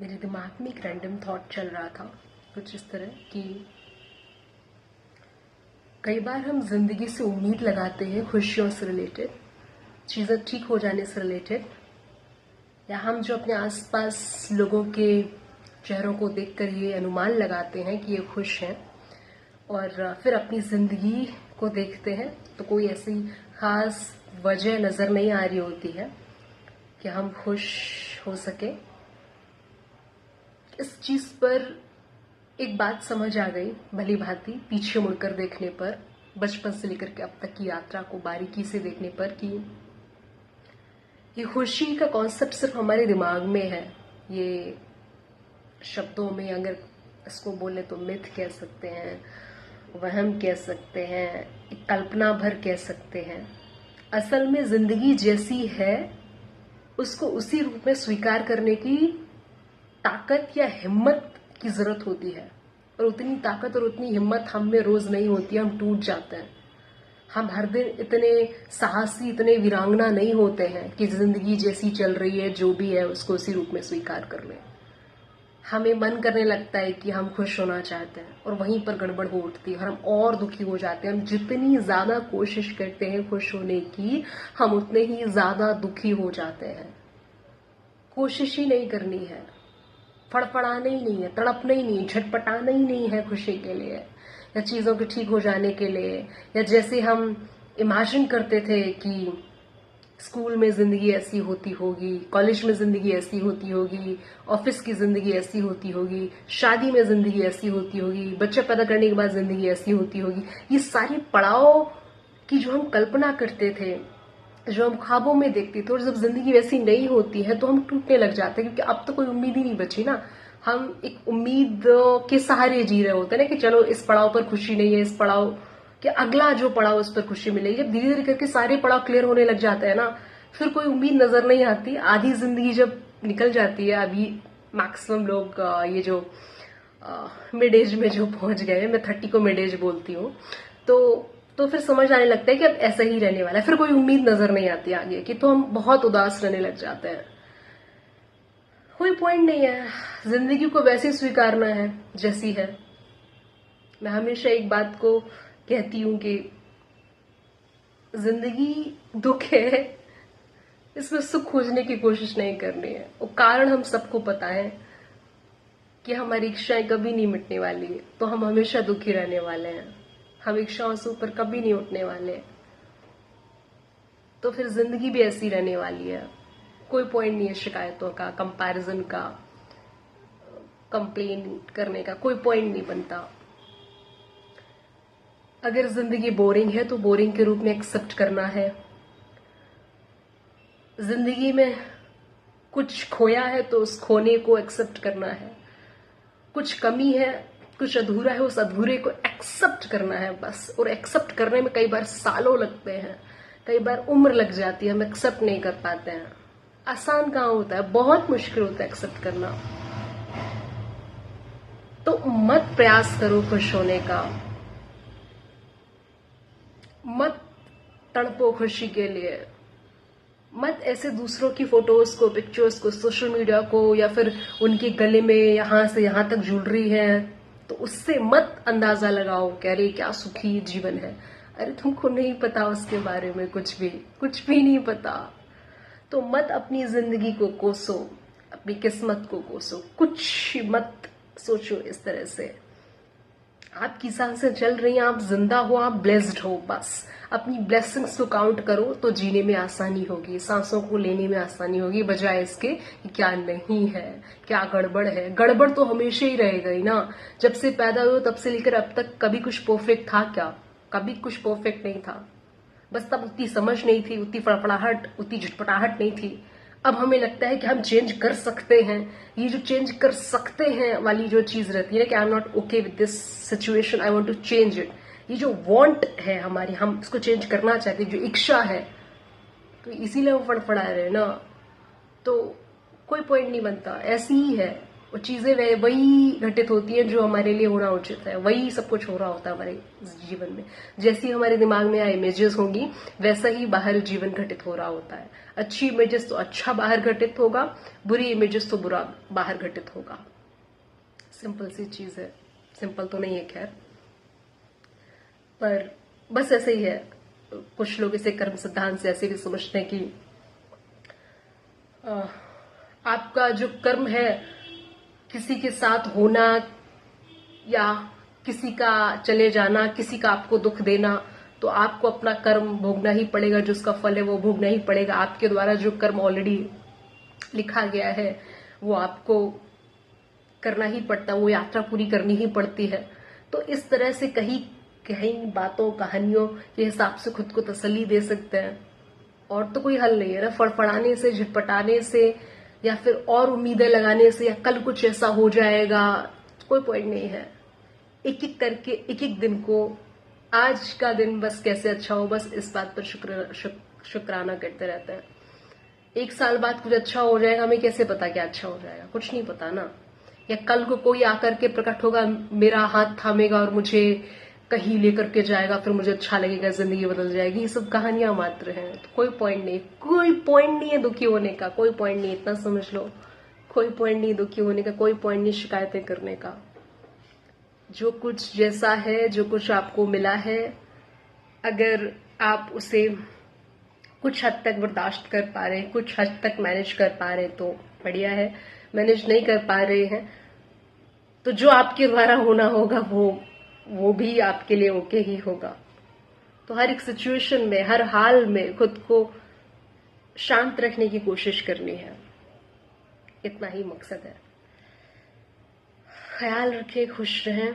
मेरे दिमाग में एक रैंडम थॉट चल रहा था कुछ इस तरह कि कई बार हम जिंदगी से उम्मीद लगाते हैं खुशियों से रिलेटेड, चीज़ें ठीक हो जाने से रिलेटेड, या हम जो अपने आसपास लोगों के चेहरों को देखकर ये अनुमान लगाते हैं कि ये खुश हैं, और फिर अपनी जिंदगी को देखते हैं तो कोई ऐसी खास वजह नज़र नहीं आ रही होती है कि हम खुश हो सके। इस चीज पर एक बात समझ आ गई भली भांति पीछे मुड़कर देखने पर, बचपन से लेकर के अब तक की यात्रा को बारीकी से देखने पर, कि ये खुशी का कॉन्सेप्ट सिर्फ हमारे दिमाग में है। ये शब्दों में अगर इसको बोले तो मिथ कह सकते हैं, वहम कह सकते हैं, एक कल्पना भर कह सकते हैं। असल में जिंदगी जैसी है उसको उसी रूप में स्वीकार करने की ताकत या हिम्मत की जरूरत होती है, और उतनी ताकत और उतनी हिम्मत हम में रोज नहीं होती। हम टूट जाते हैं। हम हर दिन इतने साहसी, इतने वीरांगना नहीं होते हैं कि जिंदगी जैसी चल रही है जो भी है उसको उसी रूप में स्वीकार कर लें। हमें मन करने लगता है कि हम खुश होना चाहते हैं और वहीं पर गड़बड़ हो उठती है और हम और दुखी हो जाते हैं। हम जितनी ज्यादा कोशिश करते हैं खुश होने की, हम उतने ही ज्यादा दुखी हो जाते हैं। कोशिश ही नहीं करनी है, फड़फड़ाना ही नहीं है, तड़पना ही नहीं है, झटपटाना ही नहीं है खुशी के लिए या चीजों के ठीक हो जाने के लिए। या जैसे हम इमेजिन करते थे कि स्कूल में जिंदगी ऐसी होती होगी, कॉलेज में जिंदगी ऐसी होती होगी, ऑफिस की जिंदगी ऐसी होती होगी, शादी में जिंदगी ऐसी होती होगी, बच्चे पैदा करने के बाद जिंदगी ऐसी होती होगी। ये सारे पड़ाव की जो हम कल्पना करते थे, जो हम ख्वाबों में देखते थे, और जब जिंदगी वैसी नहीं होती है तो हम टूटने लग जाते हैं, क्योंकि अब तो कोई उम्मीद ही नहीं बची ना। हम एक उम्मीद के सहारे जी रहे होते हैं ना कि चलो इस पड़ाव पर खुशी नहीं है, इस पड़ाव के अगला जो पड़ाव उस पर खुशी मिलेगी। जब धीरे धीरे करके सारे पड़ाव क्लियर होने लग जाते हैं ना, फिर कोई उम्मीद नजर नहीं आती। आधी जिंदगी जब निकल जाती है, अभी मैक्सिमम लोग ये जो मिड एज में जो पहुंच गए, मैं 30 को मिड एज बोलती हूँ, तो फिर समझ आने लगता है कि अब ऐसा ही रहने वाला है। फिर कोई उम्मीद नजर नहीं आती आगे की, तो हम बहुत उदास रहने लग जाते हैं। कोई पॉइंट नहीं है, जिंदगी को वैसे ही स्वीकारना है जैसी है। मैं हमेशा एक बात को कहती हूं कि जिंदगी दुख है, इसमें सुख खोजने की कोशिश नहीं करनी है। वो कारण हम सबको पता है कि हमारी इच्छाएं कभी नहीं मिटने वाली है, तो हम हमेशा दुखी रहने वाले हैं। हम इच्छाओं से ऊपर कभी नहीं उठने वाले, तो फिर जिंदगी भी ऐसी रहने वाली है। कोई पॉइंट नहीं है शिकायतों का, कंपैरिजन का, कंप्लेन करने का, कोई पॉइंट नहीं बनता। अगर जिंदगी बोरिंग है तो बोरिंग के रूप में एक्सेप्ट करना है। जिंदगी में कुछ खोया है तो उस खोने को एक्सेप्ट करना है। कुछ कमी है, कुछ अधूरा है, उस अधूरे को एक्सेप्ट करना है बस। और एक्सेप्ट करने में कई बार सालों लगते हैं, कई बार उम्र लग जाती है, हम एक्सेप्ट नहीं कर पाते हैं। आसान कहाँ होता है, बहुत मुश्किल होता है एक्सेप्ट करना। तो मत प्रयास करो खुश होने का, मत तड़पो खुशी के लिए, मत ऐसे दूसरों की फोटोज को, पिक्चर्स को, सोशल मीडिया को, या फिर उनके गले में यहां से यहां तक ज्वेलरी है तो उससे मत अंदाजा लगाओ कि अरे क्या सुखी जीवन है। अरे तुमको नहीं पता उसके बारे में, कुछ भी नहीं पता। तो मत अपनी जिंदगी को कोसो, अपनी किस्मत को कोसो, कुछ मत सोचो इस तरह से। आपकी सांसें चल रही हैं, आप जिंदा हो, आप ब्लेस्ड हो, बस अपनी ब्लेसिंग्स को काउंट करो तो जीने में आसानी होगी, सांसों को लेने में आसानी होगी, बजाय इसके कि क्या नहीं है, क्या गड़बड़ है। गड़बड़ तो हमेशा ही रहेगा ही ना। जब से पैदा हुए तब से लेकर अब तक कभी कुछ परफेक्ट था क्या? कभी कुछ परफेक्ट नहीं था। बस तब उतनी समझ नहीं थी, उतनी फड़फड़ाहट, उतनी झटपटाहट नहीं थी। अब हमें लगता है कि हम चेंज कर सकते हैं। ये जो चेंज कर सकते हैं वाली जो चीज रहती है कि I am not okay with this situation, I want to change it, ये जो वांट है हमारी, हम इसको चेंज करना चाहते हैं, जो इच्छा है, तो इसीलिए हम फड़फड़ा रहे हैं ना। तो कोई पॉइंट नहीं बनता, ऐसी ही है। वो चीजें वही घटित होती है जो हमारे लिए होना उचित है, वही सब कुछ हो रहा होता है हमारे जीवन में। जैसी हमारे दिमाग में इमेजेस होंगी वैसा ही बाहर जीवन घटित हो रहा होता है। अच्छी इमेजेस तो अच्छा बाहर घटित होगा, बुरी इमेजेस तो बुरा बाहर घटित होगा। सिंपल सी चीज है, सिंपल तो नहीं है खैर, पर बस ऐसे ही है। कुछ लोग इसे कर्म सिद्धांत से ऐसे भी समझते हैं कि आपका जो कर्म है, किसी के साथ होना या किसी का चले जाना, किसी का आपको दुख देना, तो आपको अपना कर्म भोगना ही पड़ेगा। जो उसका फल है वो भोगना ही पड़ेगा। आपके द्वारा जो कर्म ऑलरेडी लिखा गया है वो आपको करना ही पड़ता है, वो यात्रा पूरी करनी ही पड़ती है। तो इस तरह से कहीं कहीं बातों कहानियों के हिसाब से खुद को तसल्ली दे सकते हैं, और तो कोई हल नहीं है ना। फड़फड़ाने से, झटपटाने से, या फिर और उम्मीदें लगाने से, या कल कुछ ऐसा हो जाएगा, कोई पॉइंट नहीं है। एक एक करके एक एक दिन को, आज का दिन बस कैसे अच्छा हो, बस इस बात पर शुक्राना करते रहते हैं। एक साल बाद कुछ अच्छा हो जाएगा, हमें कैसे पता क्या अच्छा हो जाएगा, कुछ नहीं पता ना। या कल को कोई आकर के प्रकट होगा, मेरा हाथ थामेगा और मुझे कहीं लेकर के जाएगा, फिर मुझे अच्छा लगेगा, जिंदगी बदल जाएगी। ये सब कहानियां मात्र हैं, तो कोई पॉइंट नहीं, कोई पॉइंट नहीं है दुखी होने का, कोई पॉइंट नहीं, इतना समझ लो। कोई पॉइंट नहीं दुखी होने का, कोई पॉइंट नहीं शिकायतें करने का। जो कुछ जैसा है, जो कुछ आपको मिला है, अगर आप उसे कुछ हद तक बर्दाश्त कर पा रहे हैं, कुछ हद तक मैनेज कर पा रहे हैं, तो बढ़िया है। मैनेज नहीं कर पा रहे हैं तो जो आपके द्वारा होना होगा वो भी आपके लिए ओके ही होगा। तो हर एक सिचुएशन में, हर हाल में खुद को शांत रखने की कोशिश करनी है, इतना ही मकसद है। ख्याल रखें, खुश रहें।